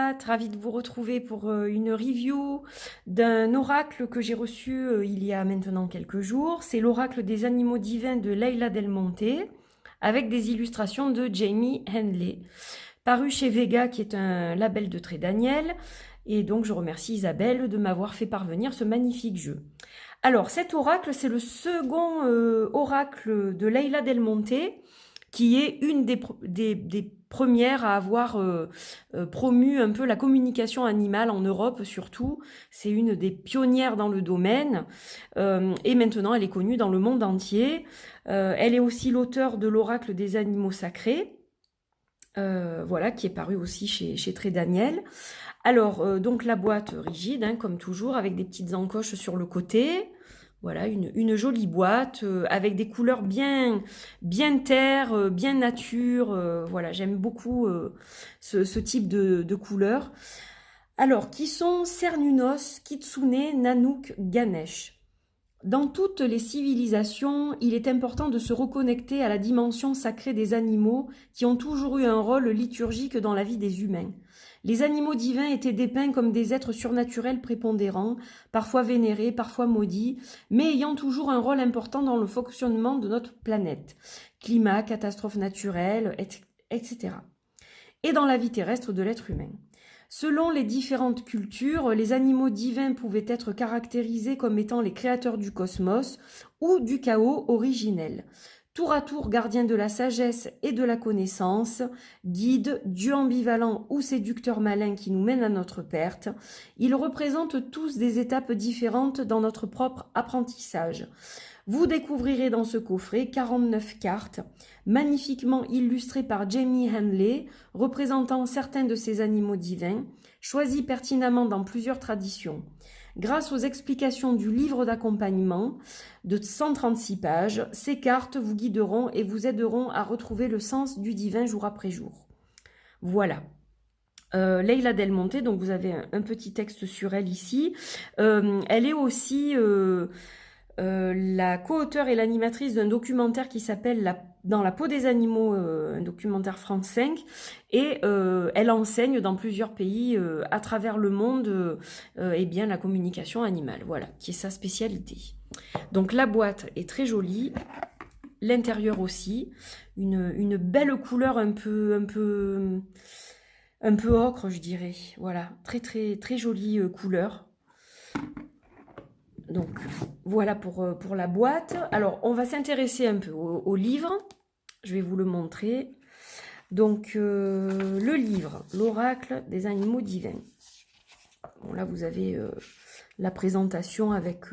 Agathe, ravie de vous retrouver pour une review d'un oracle que j'ai reçu il y a maintenant quelques jours. C'est l'oracle des animaux divins de Leila Del Monte, avec des illustrations de Jamie Handley, paru chez Vega, qui est un label de Très Daniel. Et donc je remercie Isabelle de m'avoir fait parvenir ce magnifique jeu. Alors cet oracle, c'est le second oracle de Leila Del Monte, qui est une des premières à avoir promu un peu la communication animale en Europe surtout. C'est une des pionnières dans le domaine et maintenant elle est connue dans le monde entier. Elle est aussi l'auteure de l'oracle des animaux sacrés, voilà, qui est paru aussi chez Très Daniel. Alors, donc la boîte rigide, hein, comme toujours, avec des petites encoches sur le côté. Voilà, une jolie boîte avec des couleurs bien terre, bien nature. Voilà, j'aime beaucoup ce type de couleurs. Alors, qui sont Cernunnos, Kitsune, Nanook, Ganesh. Dans toutes les civilisations, il est important de se reconnecter à la dimension sacrée des animaux qui ont toujours eu un rôle liturgique dans la vie des humains. Les animaux divins étaient dépeints comme des êtres surnaturels prépondérants, parfois vénérés, parfois maudits, mais ayant toujours un rôle important dans le fonctionnement de notre planète. Climat, catastrophes naturelles, etc. Et dans la vie terrestre de l'être humain. Selon les différentes cultures, les animaux divins pouvaient être caractérisés comme étant les créateurs du cosmos ou du chaos originel. Tour à tour gardiens de la sagesse et de la connaissance, guides, dieux ambivalents ou séducteurs malins qui nous mènent à notre perte, ils représentent tous des étapes différentes dans notre propre apprentissage. Vous découvrirez dans ce coffret 49 cartes, magnifiquement illustrées par Jamie Handley, représentant certains de ces animaux divins, choisis pertinemment dans plusieurs traditions. Grâce aux explications du livre d'accompagnement de 136 pages, ces cartes vous guideront et vous aideront à retrouver le sens du divin jour après jour. Voilà. Leila Del Monte, donc vous avez un petit texte sur elle ici. Elle est aussi la co-auteure et l'animatrice d'un documentaire qui s'appelle Dans la peau des animaux, un documentaire France 5, et elle enseigne dans plusieurs pays à travers le monde eh bien, la communication animale, voilà, qui est sa spécialité. Donc la boîte est très jolie, l'intérieur aussi, une belle couleur un peu ocre, je dirais, voilà, très jolie couleur. Donc voilà pour la boîte. Alors on va s'intéresser un peu au livre. Je vais vous le montrer. Donc le livre, l'oracle des animaux divins. Bon, là vous avez la présentation avec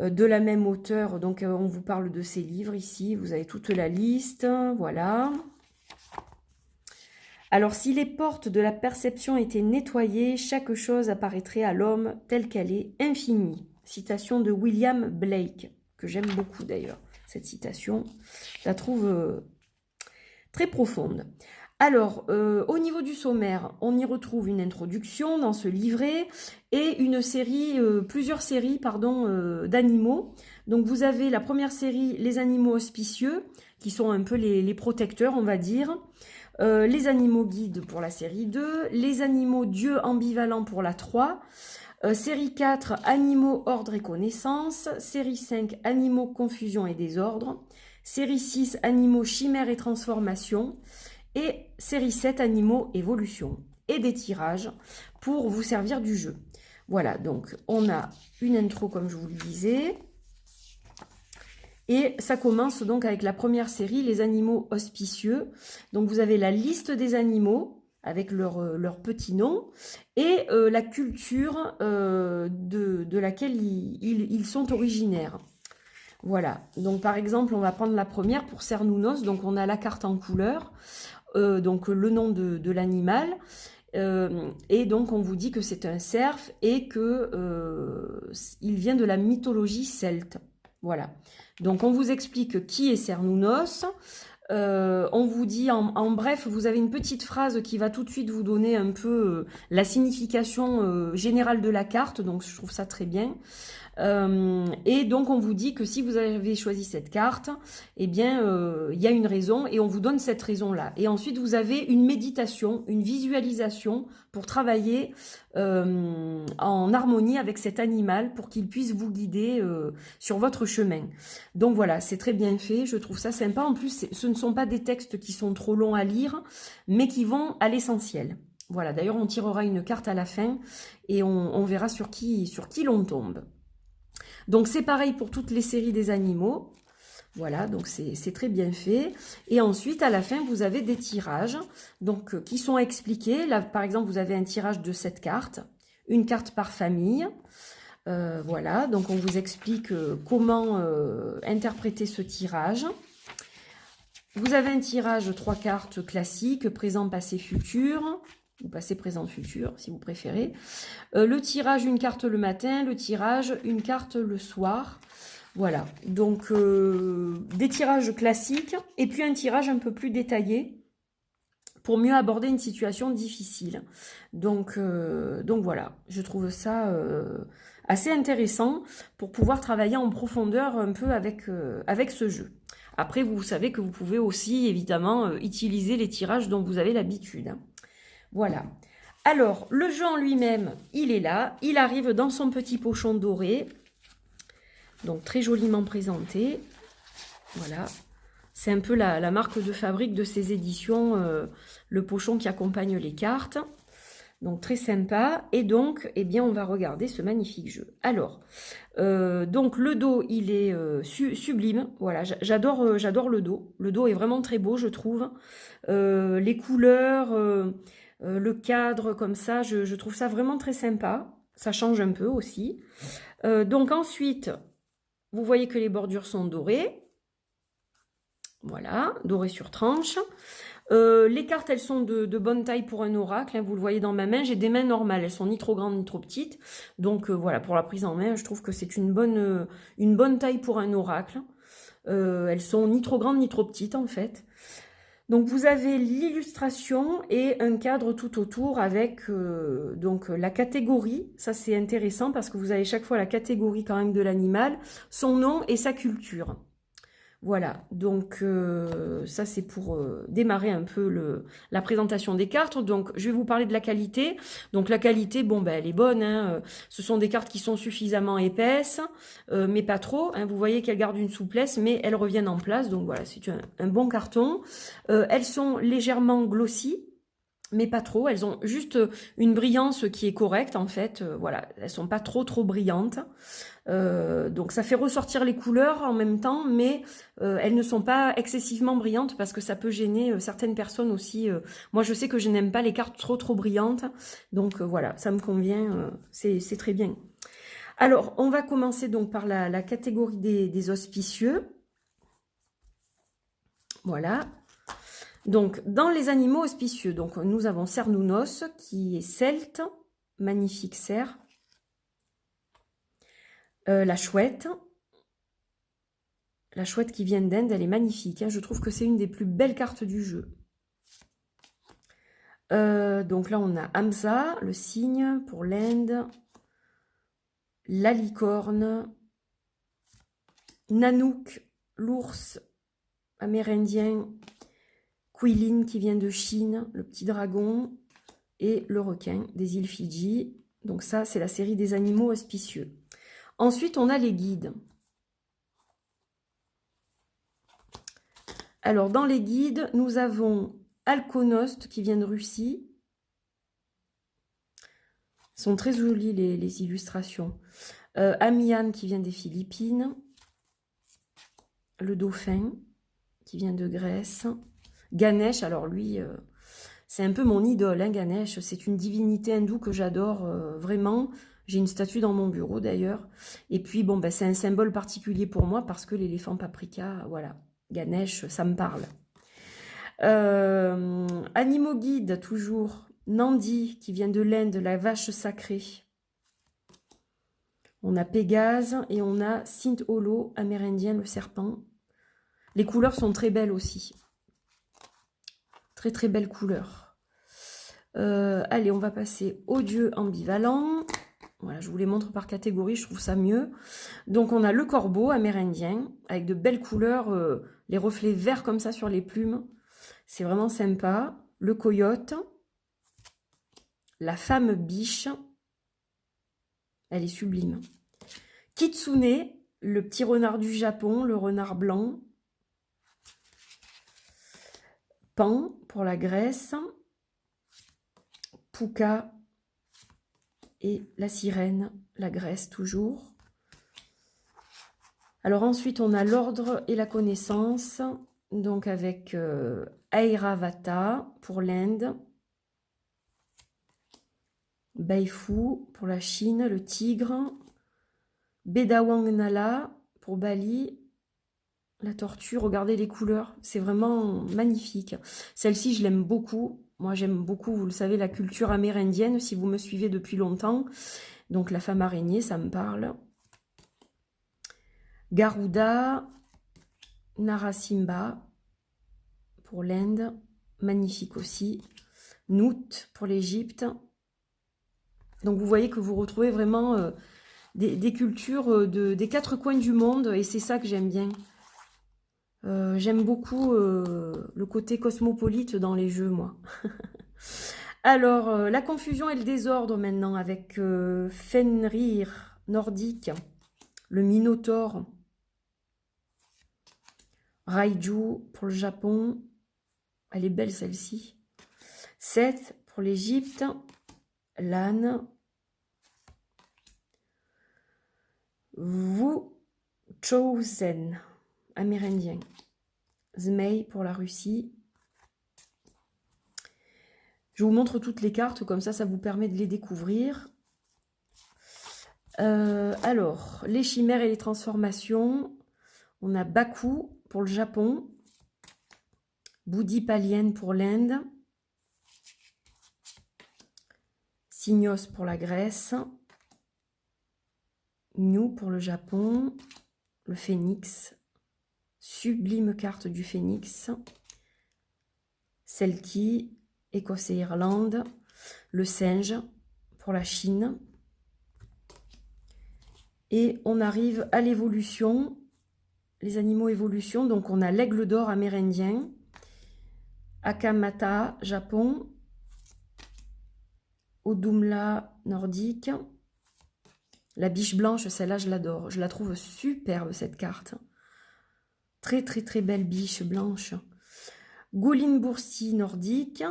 de la même auteure. Donc on vous parle de ces livres ici. Vous avez toute la liste. Voilà. Alors, si les portes de la perception étaient nettoyées, chaque chose apparaîtrait à l'homme telle qu'elle est, infinie. Citation de William Blake, que j'aime beaucoup d'ailleurs, cette citation. Je la trouve très profonde. Alors, au niveau du sommaire, on y retrouve une introduction dans ce livret et une série, plusieurs séries d'animaux. Donc, vous avez la première série, les animaux auspicieux, qui sont un peu les protecteurs, on va dire. Les animaux guides pour la série 2, les animaux dieux ambivalents pour la 3, série 4, animaux, ordre et connaissance, série 5, animaux, confusion et désordre, série 6, animaux, chimères et transformation, et série 7, animaux, évolution, et des tirages pour vous servir du jeu. Voilà, donc on a une intro comme je vous le disais. Et ça commence donc avec la première série, les animaux auspicieux. Donc vous avez la liste des animaux avec leur petit nom et la culture de laquelle ils sont originaires. Voilà, donc par exemple on va prendre la première pour Cernunnos. Donc on a la carte en couleur, donc le nom de l'animal. Et donc on vous dit que c'est un cerf et que il vient de la mythologie celte. Voilà. Donc, on vous explique qui est Cernunnos. On vous dit, en bref, vous avez une petite phrase qui va tout de suite vous donner un peu la signification générale de la carte, donc je trouve ça très bien. Et donc on vous dit que si vous avez choisi cette carte, eh bien il y a une raison et on vous donne cette raison-là. Et ensuite vous avez une méditation, une visualisation pour travailler en harmonie avec cet animal pour qu'il puisse vous guider sur votre chemin. Donc voilà, c'est très bien fait, je trouve ça sympa. En plus, ce ne sont pas des textes qui sont trop longs à lire, mais qui vont à l'essentiel. Voilà, d'ailleurs on tirera une carte à la fin et on verra sur qui l'on tombe. Donc c'est pareil pour toutes les séries des animaux. Voilà, donc c'est très bien fait. Et ensuite, à la fin, vous avez des tirages donc, qui sont expliqués. Là, par exemple, vous avez un tirage de 7 cartes, une carte par famille. Voilà, donc on vous explique comment interpréter ce tirage. Vous avez un tirage 3 cartes classiques, présent, passé, futur. Ou passé, présent, futur, si vous préférez. Le tirage, une carte le matin. Le tirage, une carte le soir. Voilà, donc des tirages classiques. Et puis un tirage un peu plus détaillé pour mieux aborder une situation difficile. Donc voilà, je trouve ça assez intéressant pour pouvoir travailler en profondeur un peu avec ce jeu. Après, vous savez que vous pouvez aussi, évidemment, utiliser les tirages dont vous avez l'habitude. Voilà. Alors, le jeu en lui-même, il est là. Il arrive dans son petit pochon doré. Donc, très joliment présenté. Voilà. C'est un peu la marque de fabrique de ces éditions, le pochon qui accompagne les cartes. Donc, très sympa. Et donc, eh bien, on va regarder ce magnifique jeu. Alors, donc, le dos, il est sublime. Voilà, j'adore le dos. Le dos est vraiment très beau, je trouve. Les couleurs... le cadre comme ça, je trouve ça vraiment très sympa. Ça change un peu aussi. Donc ensuite, vous voyez que les bordures sont dorées. Voilà, dorées sur tranche. Les cartes, elles sont de bonne taille pour un oracle. Hein, vous le voyez dans ma main, j'ai des mains normales. Elles sont ni trop grandes ni trop petites. Donc voilà, pour la prise en main, je trouve que c'est une bonne taille pour un oracle. Elles sont ni trop grandes ni trop petites en fait. Donc vous avez l'illustration et un cadre tout autour avec donc la catégorie. Ça c'est intéressant parce que vous avez chaque fois la catégorie quand même de l'animal, son nom et sa culture. Voilà, donc ça c'est pour démarrer un peu la présentation des cartes. Donc je vais vous parler de la qualité. Donc la qualité, bon ben elle est bonne. Hein. Ce sont des cartes qui sont suffisamment épaisses, mais pas trop. Hein. Vous voyez qu'elles gardent une souplesse, mais elles reviennent en place. Donc voilà, c'est un bon carton. Elles sont légèrement glossy, mais pas trop. Elles ont juste une brillance qui est correcte en fait. Voilà, elles sont pas trop brillantes. Donc ça fait ressortir les couleurs en même temps, mais elles ne sont pas excessivement brillantes parce que ça peut gêner certaines personnes aussi. Moi je sais que je n'aime pas les cartes trop brillantes, donc voilà, ça me convient, c'est très bien. Alors on va commencer donc par la catégorie des auspicieux. Voilà. Donc dans les animaux auspicieux, donc nous avons Cernunnos qui est celte, magnifique cerf. La chouette qui vient d'Inde, elle est magnifique. Hein. Je trouve que c'est une des plus belles cartes du jeu. Donc là, on a Hamza, le cygne pour l'Inde. La licorne. Nanook, l'ours amérindien. Quilin qui vient de Chine, le petit dragon. Et le requin des îles Fidji. Donc ça, c'est la série des animaux auspicieux. Ensuite, on a les guides. Alors, dans les guides, nous avons Alkonost qui vient de Russie. Sont très jolies les illustrations. Amian qui vient des Philippines. Le dauphin qui vient de Grèce. Ganesh, alors lui, c'est un peu mon idole, hein, Ganesh. C'est une divinité hindoue que j'adore vraiment. J'ai une statue dans mon bureau d'ailleurs. Et puis, bon, ben, c'est un symbole particulier pour moi parce que l'éléphant paprika, voilà, Ganesh, ça me parle. Animaux guides, toujours. Nandi, qui vient de l'Inde, la vache sacrée. On a Pégase et on a Sint Holo, amérindien, le serpent. Les couleurs sont très belles aussi. Très très belle couleur. Allez, on va passer aux dieux ambivalents. Voilà, je vous les montre par catégorie, je trouve ça mieux. Donc on a le corbeau amérindien, avec de belles couleurs, les reflets verts comme ça sur les plumes. C'est vraiment sympa. Le coyote. La femme biche. Elle est sublime. Kitsune, le petit renard du Japon, le renard blanc. Pan pour la Grèce. Puka et la sirène, la Grèce toujours. Alors ensuite, on a l'ordre et la connaissance, donc avec Airavata pour l'Inde. Baifu pour la Chine, le tigre. Bedawangnala pour Bali. La tortue, regardez les couleurs, c'est vraiment magnifique. Celle-ci, je l'aime beaucoup. Moi, j'aime beaucoup, vous le savez, la culture amérindienne, si vous me suivez depuis longtemps. Donc, la femme araignée, ça me parle. Garuda, Narasimha pour l'Inde, magnifique aussi. Nout pour l'Égypte. Donc, vous voyez que vous retrouvez vraiment des cultures des quatre coins du monde, et c'est ça que j'aime bien. J'aime beaucoup le côté cosmopolite dans les jeux, moi. Alors, la confusion et le désordre maintenant avec Fenrir nordique, le Minotaure, Raiju pour le Japon, elle est belle celle-ci. Seth pour l'Égypte, l'âne, Wuchowsen, amérindien, Zmei pour la Russie. Je vous montre toutes les cartes, comme ça vous permet de les découvrir. Alors, les chimères et les transformations. On a Baku pour le Japon. Boudipalienne pour l'Inde. Signos pour la Grèce. New pour le Japon. Le phénix. Sublime carte du phénix. Selkie. Écosse et Irlande, le singe pour la Chine. Et on arrive à l'évolution, les animaux évolution. Donc on a l'aigle d'or amérindien, Akamata, Japon, Odumla nordique, la biche blanche, celle-là je l'adore, je la trouve superbe cette carte. Très très très belle biche blanche. Goulinboursi nordique,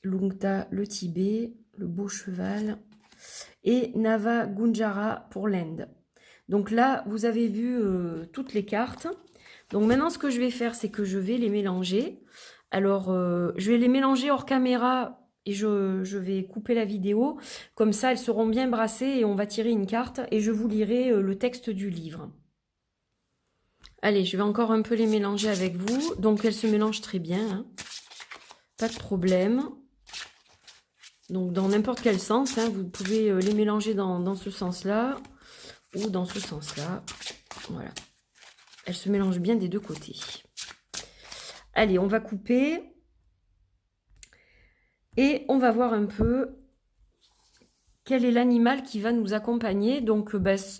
Lungta, le Tibet, le beau cheval, et Nava Gunjara pour l'Inde. Donc là, vous avez vu toutes les cartes. Donc maintenant, ce que je vais faire, c'est que je vais les mélanger. Alors, je vais les mélanger hors caméra et je vais couper la vidéo. Comme ça, elles seront bien brassées et on va tirer une carte et je vous lirai le texte du livre. Allez, je vais encore un peu les mélanger avec vous. Donc, elles se mélangent très bien, hein. Pas de problème. Donc, dans n'importe quel sens, hein, vous pouvez les mélanger dans ce sens-là ou dans ce sens-là. Voilà. Elles se mélangent bien des deux côtés. Allez, on va couper. Et on va voir un peu quel est l'animal qui va nous accompagner. Donc,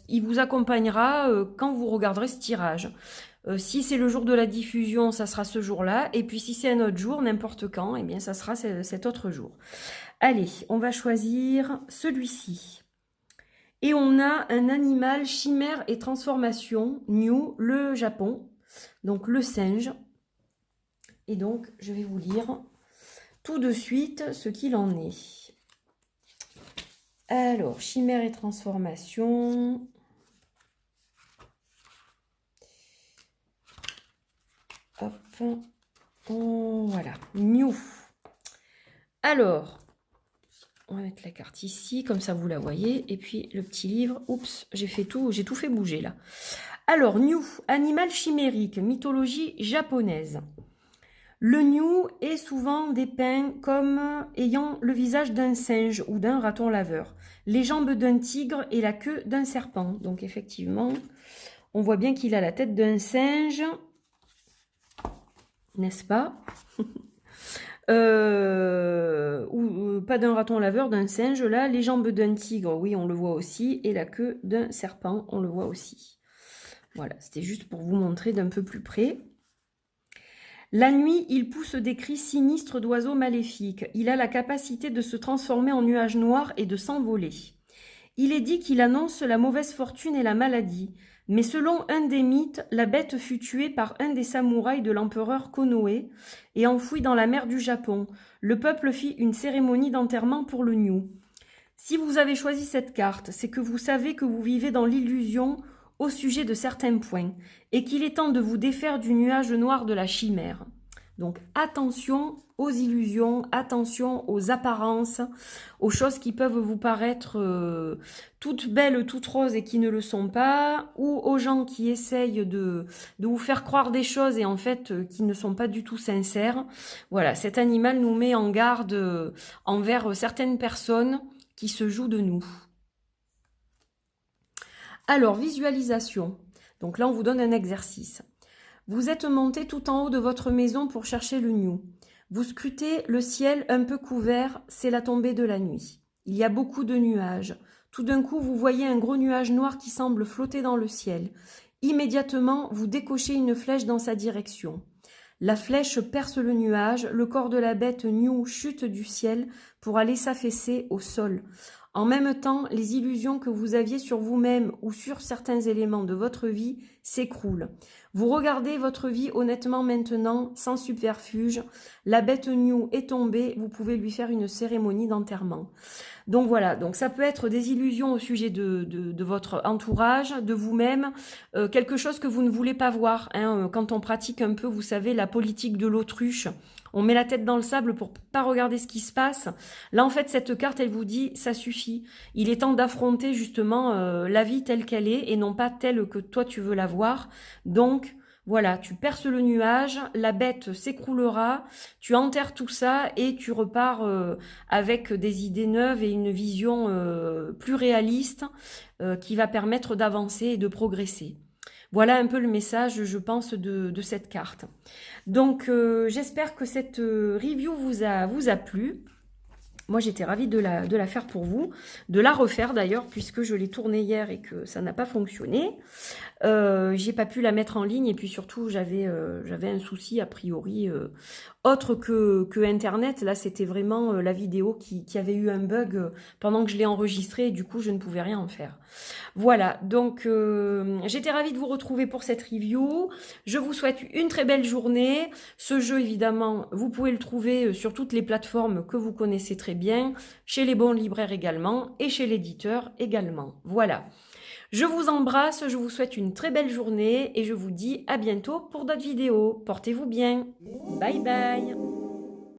il vous accompagnera quand vous regarderez ce tirage. Si c'est le jour de la diffusion, ça sera ce jour-là. Et puis, si c'est un autre jour, n'importe quand, eh bien, ça sera cet autre jour. Allez, on va choisir celui-ci. Et on a un animal chimère et transformation, New, le Japon. Donc, le singe. Et donc, je vais vous lire tout de suite ce qu'il en est. Alors, chimère et transformation. Hop. Voilà. New. Alors, on va mettre la carte ici, comme ça vous la voyez. Et puis le petit livre. Oups, j'ai tout fait bouger là. Alors, New, animal chimérique, mythologie japonaise. Le New est souvent dépeint comme ayant le visage d'un singe ou d'un raton laveur, les jambes d'un tigre et la queue d'un serpent. Donc effectivement, on voit bien qu'il a la tête d'un singe. n'est-ce pas? Ou pas d'un raton laveur, d'un singe, là, les jambes d'un tigre, oui, on le voit aussi, et la queue d'un serpent, on le voit aussi. Voilà, c'était juste pour vous montrer d'un peu plus près. La nuit, il pousse des cris sinistres d'oiseaux maléfiques. Il a la capacité de se transformer en nuage noir et de s'envoler. Il est dit qu'il annonce la mauvaise fortune et la maladie. Mais selon un des mythes, la bête fut tuée par un des samouraïs de l'empereur Konoe et enfouie dans la mer du Japon. Le peuple fit une cérémonie d'enterrement pour le Nyu. Si vous avez choisi cette carte, c'est que vous savez que vous vivez dans l'illusion au sujet de certains points et qu'il est temps de vous défaire du nuage noir de la chimère. Donc attention aux illusions, attention aux apparences, aux choses qui peuvent vous paraître toutes belles, toutes roses et qui ne le sont pas, ou aux gens qui essayent de vous faire croire des choses et en fait qui ne sont pas du tout sincères. Voilà, cet animal nous met en garde envers certaines personnes qui se jouent de nous. Alors, visualisation. Donc là, on vous donne un exercice. Vous êtes monté tout en haut de votre maison pour chercher le Nyu. Vous scrutez le ciel un peu couvert, c'est la tombée de la nuit. Il y a beaucoup de nuages. Tout d'un coup, vous voyez un gros nuage noir qui semble flotter dans le ciel. Immédiatement, vous décochez une flèche dans sa direction. La flèche perce le nuage, le corps de la bête Nyu chute du ciel pour aller s'affaisser au sol. En même temps, les illusions que vous aviez sur vous-même ou sur certains éléments de votre vie s'écroulent. Vous regardez votre vie honnêtement maintenant, sans subterfuge. La bête Nyu est tombée, vous pouvez lui faire une cérémonie d'enterrement. Donc voilà, donc ça peut être des illusions au sujet de votre entourage, de vous-même, quelque chose que vous ne voulez pas voir. Quand on pratique un peu, vous savez, la politique de l'autruche, on met la tête dans le sable pour pas regarder ce qui se passe. Là, en fait, cette carte, elle vous dit, ça suffit. Il est temps d'affronter justement la vie telle qu'elle est et non pas telle que toi tu veux la voir. Donc, voilà, tu perces le nuage, la bête s'écroulera, tu enterres tout ça et tu repars avec des idées neuves et une vision plus réaliste qui va permettre d'avancer et de progresser. Voilà un peu le message, je pense, de cette carte. Donc, j'espère que cette review vous a plu. Moi, j'étais ravie de la faire pour vous, de la refaire d'ailleurs, puisque je l'ai tournée hier et que ça n'a pas fonctionné. J'ai pas pu la mettre en ligne et puis surtout, j'avais un souci a priori autre que Internet. Là, c'était vraiment la vidéo qui avait eu un bug pendant que je l'ai enregistrée et du coup, je ne pouvais rien en faire. Voilà, donc j'étais ravie de vous retrouver pour cette review. Je vous souhaite une très belle journée. Ce jeu, évidemment, vous pouvez le trouver sur toutes les plateformes que vous connaissez très bien, chez les bons libraires également et chez l'éditeur également. Voilà. Je vous embrasse, je vous souhaite une très belle journée et je vous dis à bientôt pour d'autres vidéos. Portez-vous bien. Bye bye.